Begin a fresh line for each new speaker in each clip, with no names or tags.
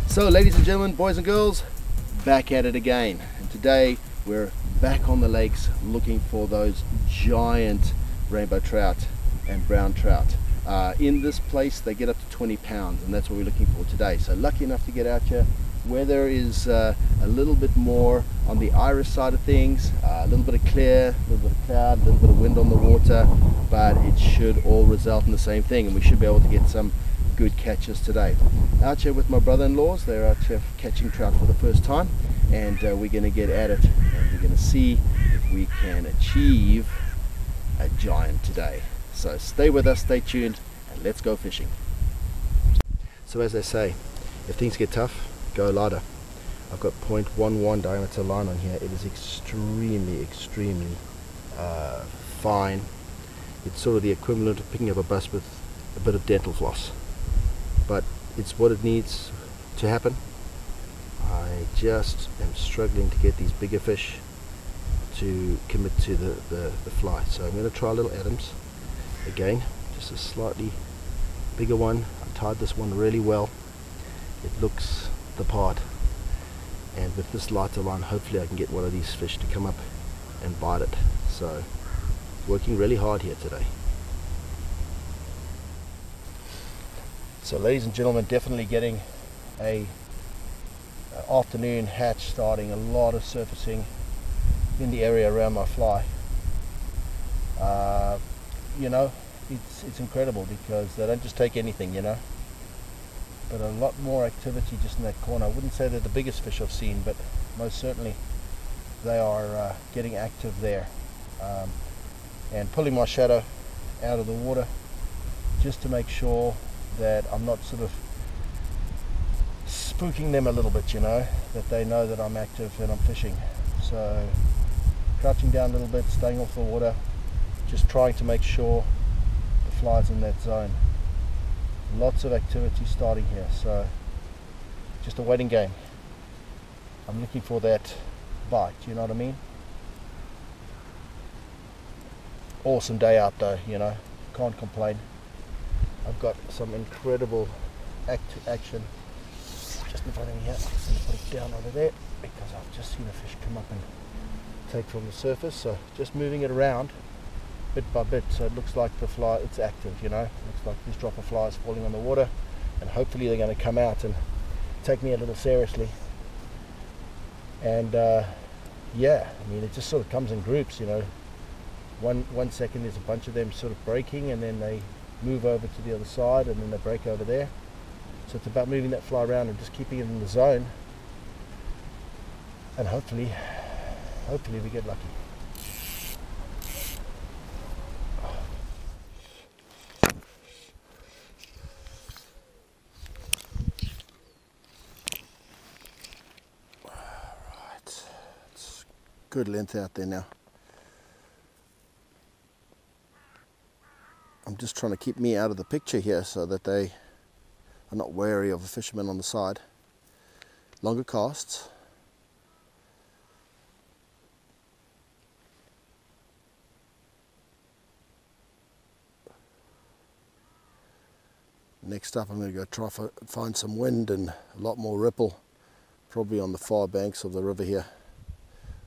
So ladies and gentlemen, boys and girls, back at it again. And today we're back on the lakes looking for those giant rainbow trout and brown trout. In this place they get up to 20 pounds, and that's what we're looking for today. So lucky enough to get out here. Weather is a little bit more on the iris side of things, a little bit of clear, a little bit of cloud, a little bit of wind on the water, but it should all result in the same thing, and we should be able to get some good catches today. Out here with my brother-in-laws, they're out here catching trout for the first time, and we're going to get at it, and we're going to see if we can achieve a giant today. So stay with us, stay tuned, and let's go fishing. So as they say, if things get tough, go lighter. I've got 0.11 diameter line on here. It is extremely fine. It's sort of the equivalent of picking up a bus with a bit of dental floss, but it's what it needs to happen. I just am struggling to get these bigger fish to commit to the fly, so I'm going to try little Adams again, just a slightly bigger one. I tied this one really well, it looks the part, and with this lighter line hopefully I can get one of these fish to come up and bite it. So working really hard here today. So ladies and gentlemen, definitely getting a afternoon hatch starting, a lot of surfacing in the area around my fly. You know, it's incredible because they don't just take anything, you know, but a lot more activity just in that corner. I wouldn't say they're the biggest fish I've seen, but most certainly they are getting active there, and pulling my shadow out of the water just to make sure that I'm not sort of spooking them a little bit, you know, that they know that I'm active and I'm fishing. So crouching down a little bit, staying off the water, just trying to make sure the fly's in that zone. Lots of activity starting here, so just a waiting game. I'm looking for that bite, you know what I mean? Awesome day out though, you know, can't complain. I've got some incredible action just in front of me here. I'm just going to put it down over there because I've just seen a fish come up and take from the surface. So just moving it around bit by bit, so it looks like the fly, it's active, you know. Looks like this drop of fly is falling on the water, and hopefully they're going to come out and take me a little seriously. And yeah, I mean, it just sort of comes in groups, you know. One second there's a bunch of them sort of breaking, and then they move over to the other side, and then they break over there. So it's about moving that fly around and just keeping it in the zone, and hopefully we get lucky. Alright, it's good length out there now. I'm just trying to keep me out of the picture here so that they are not wary of a fisherman on the side. Longer casts. Next up I'm going to go try find some wind and a lot more ripple, probably on the far banks of the river here,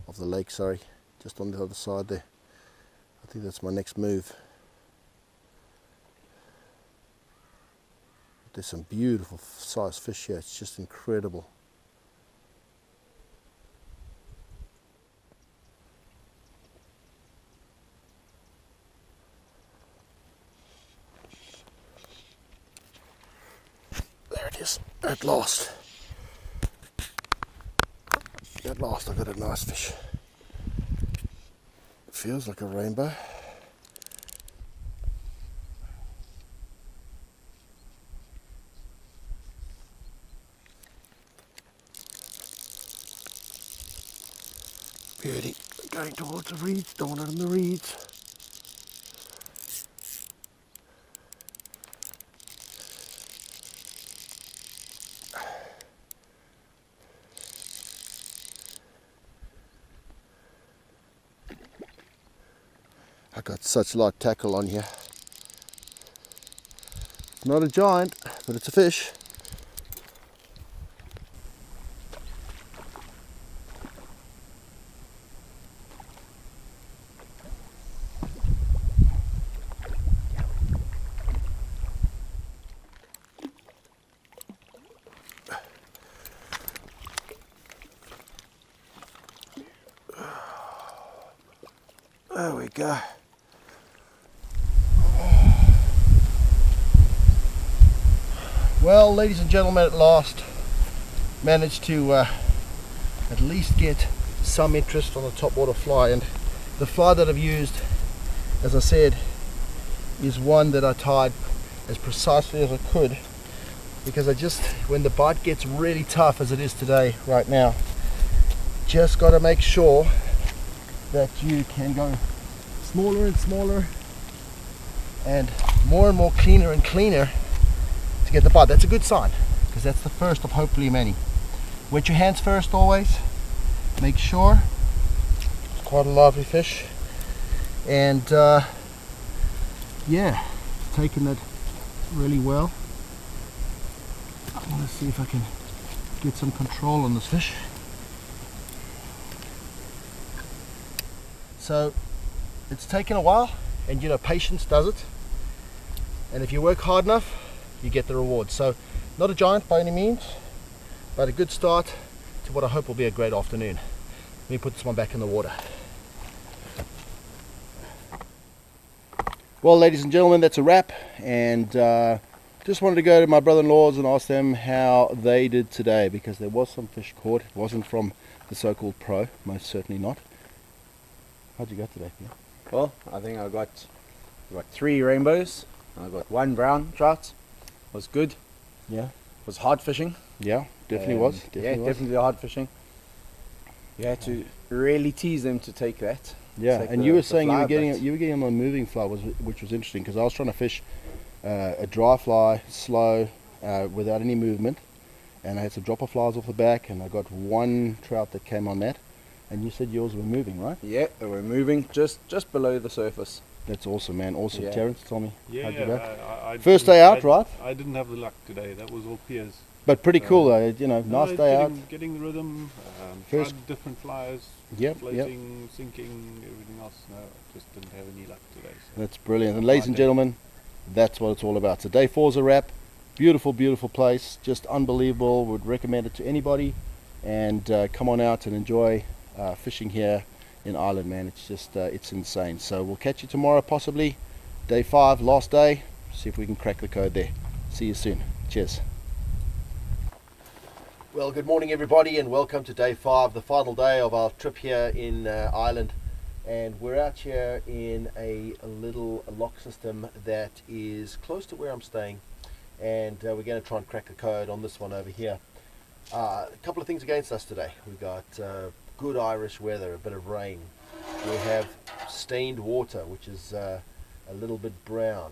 of the lake, sorry, just on the other side there. I think that's my next move. There's some beautiful sized fish here, it's just incredible. Yes, at last. At last I got a nice fish. Feels like a rainbow. Beauty. Going towards the reeds, don't want it in the reeds. I got such light tackle on here. It's not a giant, but it's a fish. There we go. Well, ladies and gentlemen, at last managed to at least get some interest on the topwater fly, and the fly that I've used, as I said, is one that I tied as precisely as I could, because I just, when the bite gets really tough as it is today right now, just got to make sure that you can go smaller and smaller and more cleaner and cleaner to get the bite. That's a good sign, because that's the first of hopefully many. Wet your hands first always. Make sure. It's quite a lively fish, and yeah, taking that really well. I want to see if I can get some control on this fish. So it's taken a while, and you know, patience does it, and if you work hard enough you get the reward. So not a giant by any means, but a good start to what I hope will be a great afternoon. Let me put this one back in the water. Well, ladies and gentlemen, that's a wrap, and just wanted to go to my brother-in-laws and ask them how they did today, because there was some fish caught. It wasn't from the so-called pro, most certainly not. How'd you go today, Peter?
Well, I think I got 3 rainbows. I got 1 brown trout. Was good.
Yeah.
Was hard fishing.
Yeah, definitely was.
Definitely hard fishing. You had to really tease them to take that.
Yeah,
take
and you were saying you were getting
them
on a moving fly, which was interesting, because I was trying to fish a dry fly, slow, without any movement, and I had some dropper flies off the back, and I got 1 trout that came on that. And you said yours were moving, right?
Yeah, they were moving just below the surface.
That's awesome, man. Awesome.
Yeah.
Terence, tell me.
Yeah,
how'd you go?
I
First day out, right?
I didn't have the luck today. That was all peers.
But pretty cool, though. You know, nice day out.
Getting the rhythm.
First-
Tried different flies.
Yep,
Floating, sinking, everything else. No, just didn't have any luck today. So.
That's brilliant. And ladies and gentlemen, that's what it's all about. So day 4's a wrap. Beautiful, beautiful place. Just unbelievable. Would recommend it to anybody. And come on out and enjoy fishing here in Ireland, man. It's just it's insane. So we'll catch you tomorrow, possibly day 5, last day. See if we can crack the code there. See you soon. Cheers. Well, good morning everybody, and welcome to day 5, the final day of our trip here in Ireland. And we're out here in a little lock system that is close to where I'm staying, and we're going to try and crack the code on this one over here. A couple of things against us today. We've got good Irish weather, a bit of rain. We have stained water, which is a little bit brown.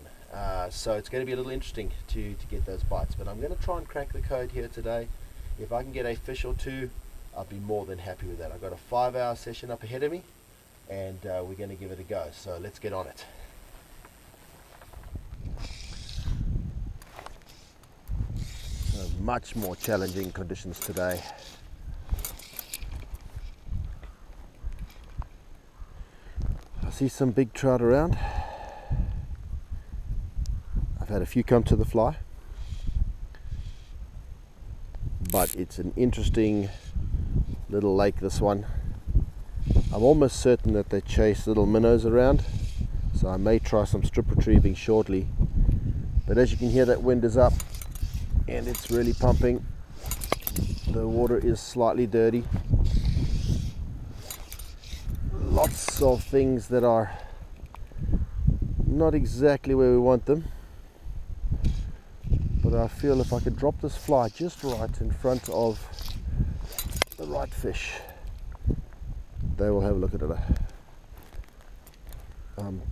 So it's going to be a little interesting to get those bites. But I'm going to try and crack the code here today. If I can get a fish or 2, I'll be more than happy with that. I've got a 5-hour session up ahead of me, and we're going to give it a go. So let's get on it. Much more challenging conditions today. I see some big trout around. I've had a few come to the fly, but it's an interesting little lake, this one. I'm almost certain that they chase little minnows around, so I may try some strip retrieving shortly. But as you can hear, that wind is up. and it's really pumping. The water is slightly dirty. Lots of things that are not exactly where we want them, but I feel if I could drop this fly just right in front of the right fish, they will have a look at it. I'm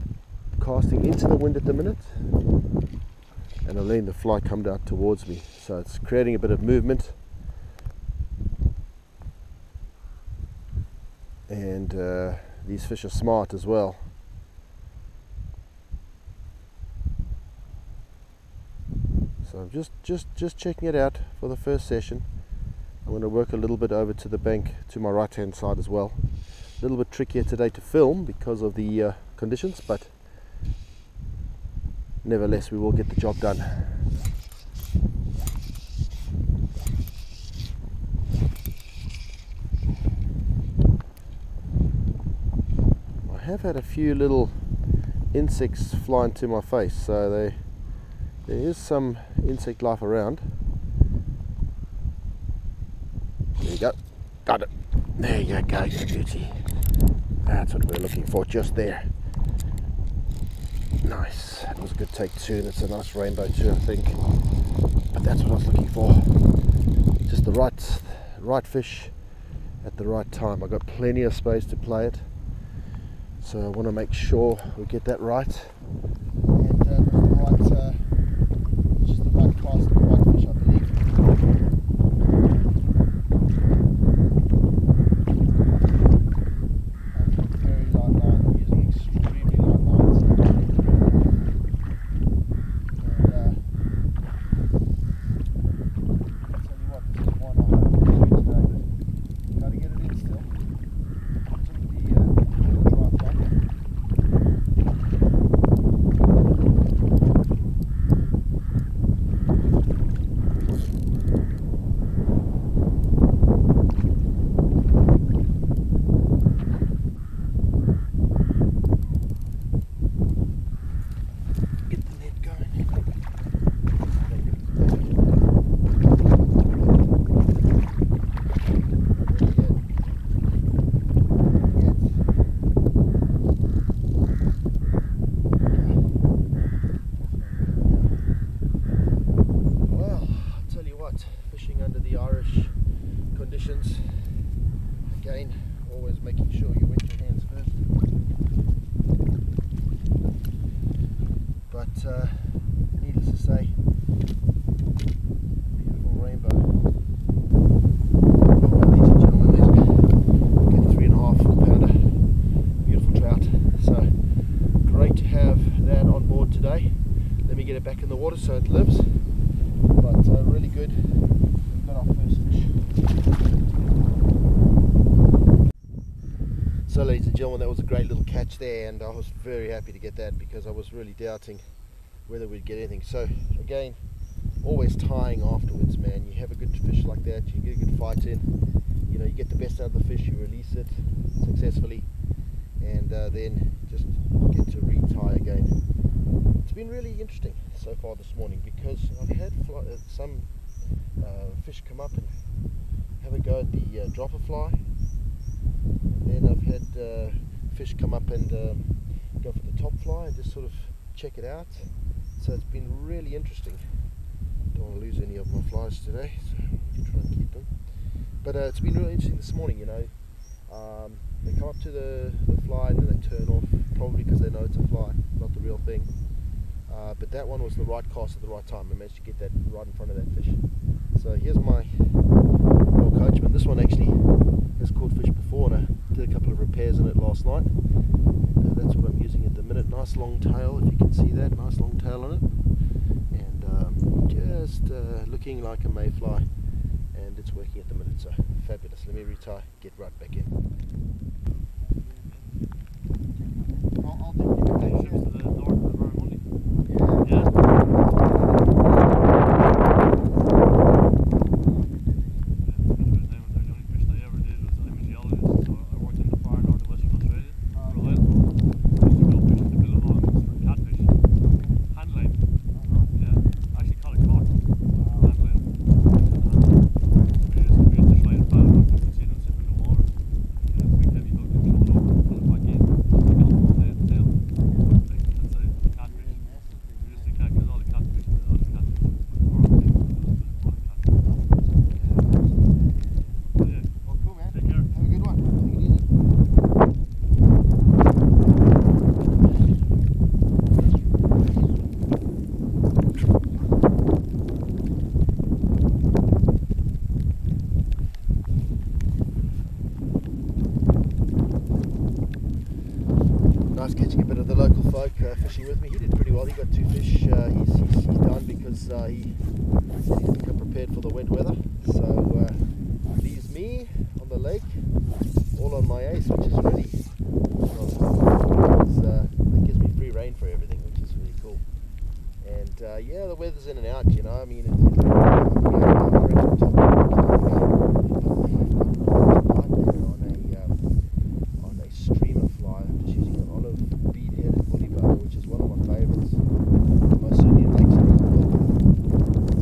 casting into the wind at the minute, and I'm letting the fly come down towards me, so it's creating a bit of movement. And these fish are smart as well. So I'm just checking it out for the first session. I'm going to work a little bit over to the bank to my right hand side as well. A little bit trickier today to film because of the conditions, but nevertheless we will get the job done. I have had a few little insects fly into my face, so there is some insect life around. There you go, got it. There you go, you beauty. That's what we're looking for, just there. Nice, that was a good take too, and it's a nice rainbow too, I think. But that's what I was looking for. Just the right fish at the right time. I've got plenty of space to play it, so I want to make sure we get that right. And just the right cast of the right fish, I believe. Very light line. I'm using extremely light lines. And I'll tell you what, this is one I hope to do today, but got to get it in still. Again, always making sure you wet your hands first. But needless to say, beautiful rainbow. Well, ladies and gentlemen, there's a good 3.5 pounder, beautiful trout. So great to have that on board today. Let me get it back in the water so it lives. But really good. We've got our first fish. So ladies and gentlemen, that was a great little catch there, and I was very happy to get that because I was really doubting whether we'd get anything. So again, always tying afterwards, man. You have a good fish like that, you get a good fight in, you know, you get the best out of the fish, you release it successfully, and then just get to retie again. It's been really interesting so far this morning because I've had some fish come up and have a go at the dropper fly. And then I've had fish come up and go for the top fly and just sort of check it out. So it's been really interesting. Don't want to lose any of my flies today, so I'm try and keep them. But it's been really interesting this morning, you know. They come up to the fly and then they turn off, probably because they know it's a fly, not the real thing. But that one was the right cast at the right time. I managed to get that right in front of that fish. So here's my little coachman. This one actually has caught fish before, and I did a couple of repairs on it last night. That's what I'm using at the minute. Nice long tail, if you can see that, nice long tail on it. And just looking like a mayfly, and it's working at the minute, so fabulous. Let me retie, get right back in. I'll definitely take ships to the north of the Barramundi. he said he's become prepared for the wet weather. So leaves me on the lake, all on my ace, which is really that gives me free rein for everything, which is really cool. And yeah, the weather's in and out, you know. I mean, on a streamer fly. I'm just using an olive bead-headed woolly bugger, which is one of my favourites. Most certainly it makes it cool.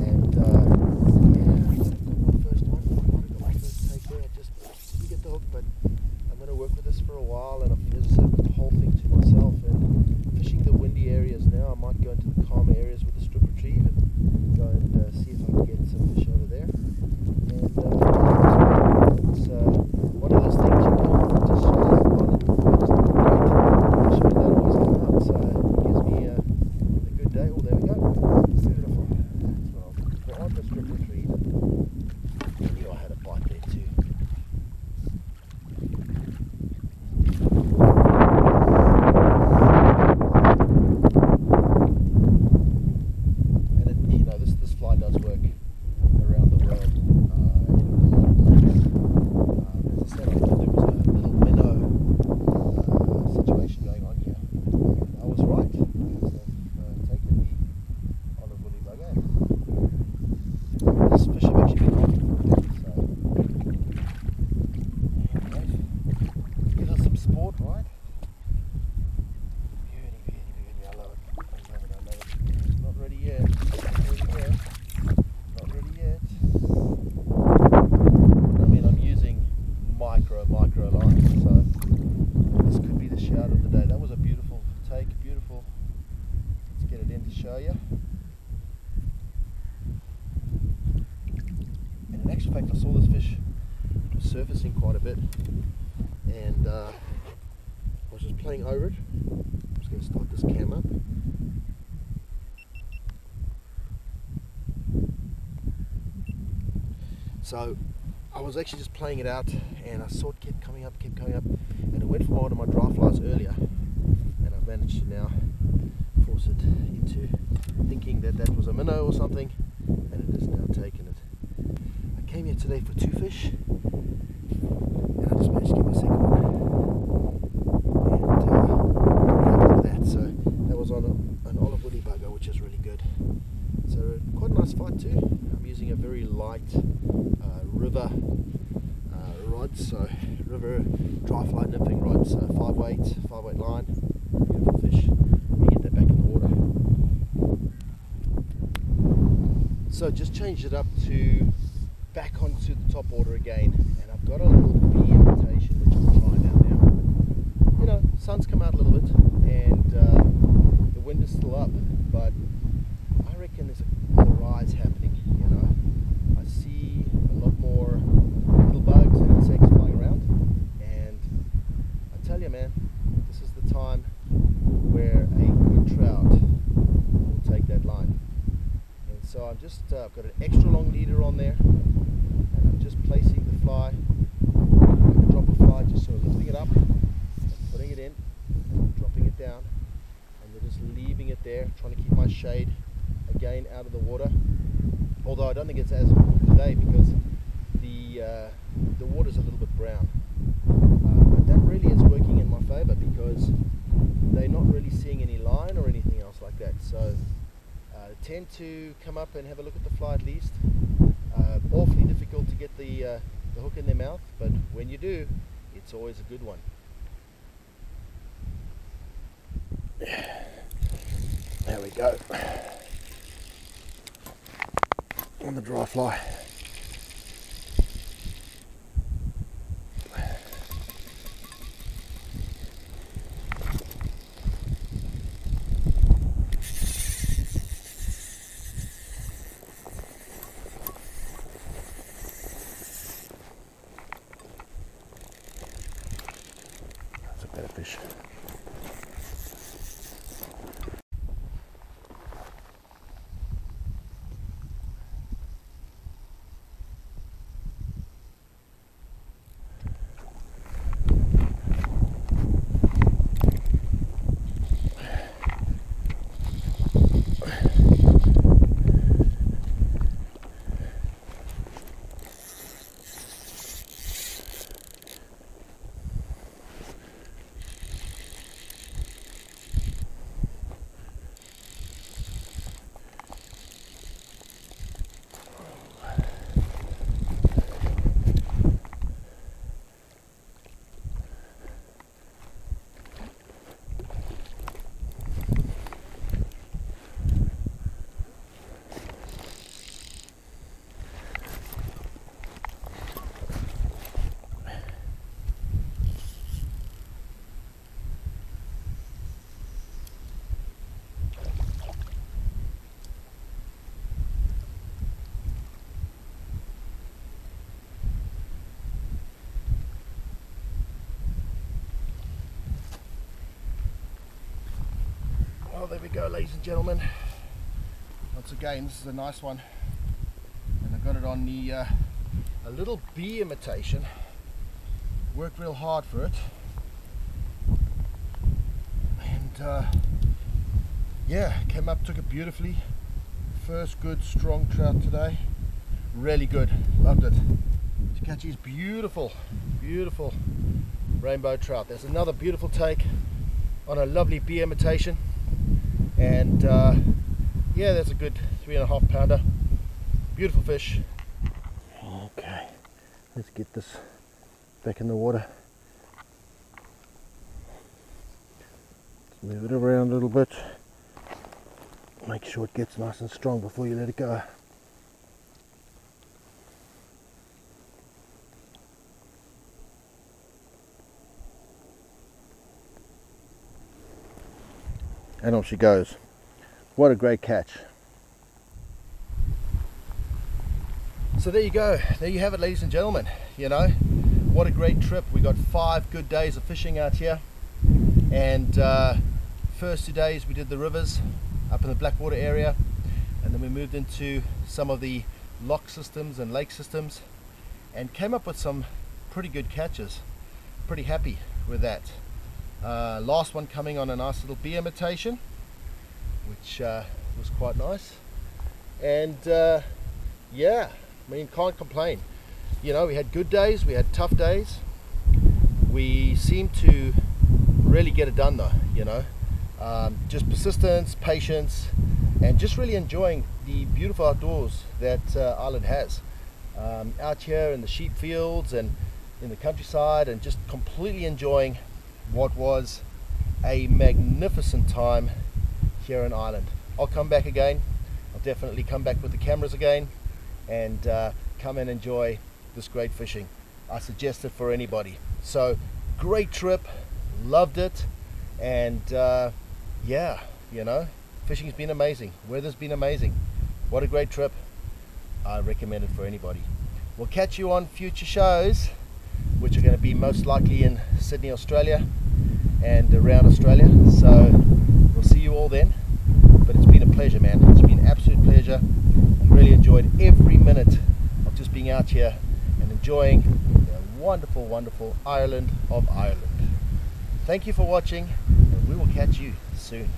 And yeah, I've got my first one. I might have got my first take there. I just didn't get the hook, but I'm going to work with this for a while, and I've just said the whole thing to myself. And fishing the windy areas now, I might go into the calmer areas with the strip retrieve and go and see if I can get some fish over there. And it's one of those things, you know, just shows a lot of fish don't always come out, so it gives me a good day. Oh, there we go. Beautiful. That's what I'll do. Go on the strip retrieve. I knew I had a bite there too. And you know, this fly does work around the world in a lot of lakes. As I said, I thought there was a little minnow situation going on here. And I was right, as they've taken the olive woolly bugger. This fish have actually been on for a bit, so anyway, gives us some sport, right? Beauty. I love it. It's not ready yet. Not ready yet. I mean, I'm using micro lines, so this could be the shout of the day. That was a beautiful take, beautiful. Let's get it in to show you. And in actual fact, I saw this fish surfacing quite a bit, and I was just playing over it. I'm just going to start this cam up. So I was actually just playing it out, and I saw it kept coming up, and it went for one of my dry flies earlier, and I've managed to now force it into thinking that that was a minnow or something, and it has now taken it. I came here today for 2 fish, and I just managed to get my second one, and happy with that. So that was on an olive woolly bugger, which is really good. So quite a nice fight too. I'm using a very light river rod, so river dry fly nymphing rod, so 5 weight line, beautiful fish. Let me get that back in the water. So just changed it up to back onto the top water again, and I've got a little bee imitation which I'm trying out now. You know, sun's come out a little bit, and the wind is still up, but I reckon there's a rise happening, you know. I see a lot more little bugs and insects flying around, and I tell you, man, this is the time where a good trout will take that line. And so I'm just, I've got an extra long leader on there, and I'm just placing the fly, like a drop of fly, just sort of lifting it up, putting it in, dropping it down, and then just leaving it there, trying to keep my shade again out of the water. Although I don't think it's as important today because the water's a little bit brown. But that really is working in my favour because they're not really seeing any line or anything else like that. So tend to come up and have a look at the fly at least. Awfully difficult to get the hook in their mouth, but when you do, it's always a good one. There we go. On the dry fly. That's a better fish. Oh, there we go, ladies and gentlemen. Once again, this is a nice one, and I got it on the a little bee imitation. Worked real hard for it, and yeah, came up, took it beautifully. First good strong trout today. Really good, loved it. To catch these beautiful, beautiful rainbow trout. There's another beautiful take on a lovely bee imitation, and yeah, that's a good 3.5 pounder. Beautiful fish. Okay, let's get this back in the water. Let's move it around a little bit. Make sure it gets nice and strong before you let it go. And off she goes. What a great catch. So there you go. There you have it, ladies and gentlemen. You know, what a great trip. We got 5 good days of fishing out here. And first 2 days we did the rivers up in the Blackwater area. And then we moved into some of the lock systems and lake systems. And came up with some pretty good catches. Pretty happy with that. Last one coming on a nice little bee imitation, which was quite nice. And yeah, I mean, can't complain. You know, we had good days, we had tough days. We seemed to really get it done though, you know. Just persistence, patience, and just really enjoying the beautiful outdoors that Ireland has. Out here in the sheep fields and in the countryside, and just completely enjoying what was a magnificent time here in Ireland. I'll come back again. I'll definitely come back with the cameras again and come and enjoy this great fishing. I suggest it for anybody. So great trip, loved it, and yeah, you know, fishing's been amazing, weather's been amazing. What a great trip. I recommend it for anybody. We'll catch you on future shows, which are going to be most likely in Sydney, Australia, and around Australia. So we'll see you all then. But it's been a pleasure, man. It's been an absolute pleasure. I really enjoyed every minute of just being out here and enjoying the wonderful, wonderful Ireland of Ireland. Thank you for watching, and we will catch you soon.